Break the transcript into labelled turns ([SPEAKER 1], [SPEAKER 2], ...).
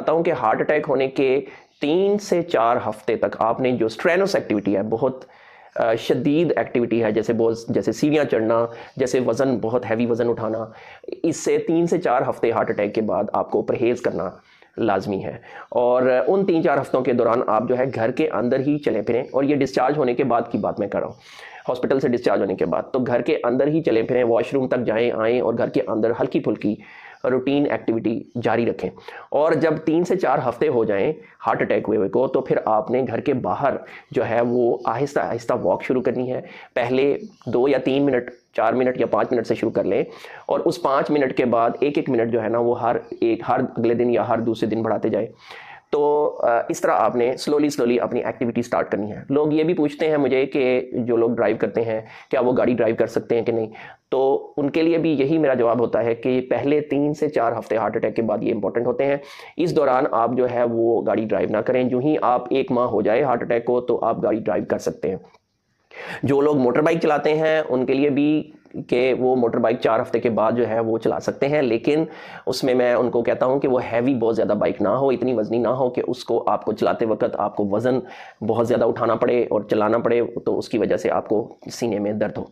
[SPEAKER 1] बताता हूँ कि हार्ट अटैक होने के 3 से 4 हफ्ते तक आपने जो स्ट्रेनस एक्टिविटी है, बहुत शदीद एक्टिविटी है, जैसे सीढ़ियाँ चढ़ना, जैसे वज़न, बहुत हैवी वज़न उठाना, इससे 3 से 4 हफ्ते हार्ट अटैक के बाद आपको परहेज़ करना लाजमी है। और उन 3-4 हफ्तों के दौरान आप जो है घर के अंदर ही चले फिरें, और ये डिस्चार्ज होने के बाद की बात मैं कर रहा हूँ, हॉस्पिटल से डिस्चार्ज होने के बाद, तो घर के अंदर ही चले फिरें, वॉशरूम तक जाएं आएँ और घर के अंदर हल्की फुल्की रूटीन एक्टिविटी जारी रखें। और जब 3 से 4 हफ्ते हो जाएं हार्ट अटैक हुए को, तो फिर आपने घर के बाहर जो है वो आहिस्ता आहिस्ता वॉक शुरू करनी है। पहले 2 या 3 मिनट, 4 मिनट या 5 मिनट से शुरू कर लें, और उस 5 मिनट के बाद 1-1 मिनट जो है ना वो हर अगले दिन या हर दूसरे दिन बढ़ाते जाए। तो इस तरह आपने स्लोली अपनी एक्टिविटी स्टार्ट करनी है। लोग ये भी पूछते हैं मुझे कि जो लोग ड्राइव करते हैं, क्या वो गाड़ी ड्राइव कर सकते हैं कि नहीं? तो उनके लिए भी यही मेरा जवाब होता है कि पहले 3 से 4 हफ्ते हार्ट अटैक के बाद ये इंपॉर्टेंट होते हैं। इस दौरान आप जो है वो गाड़ी ड्राइव ना करें। जो ही आप 1 माह हो जाए हार्ट अटैक को, तो आप गाड़ी ड्राइव कर सकते हैं। जो लोग मोटर बाइक चलाते हैं उनके लिए भी कि वो मोटर बाइक 4 हफ्ते के बाद जो है वो चला सकते हैं, लेकिन उसमें मैं उनको कहता हूं कि वो हैवी बहुत ज़्यादा बाइक ना हो, इतनी वजनी ना हो कि उसको आपको चलाते वक्त आपको वज़न बहुत ज़्यादा उठाना पड़े और चलाना पड़े, तो उसकी वजह से आपको सीने में दर्द हो।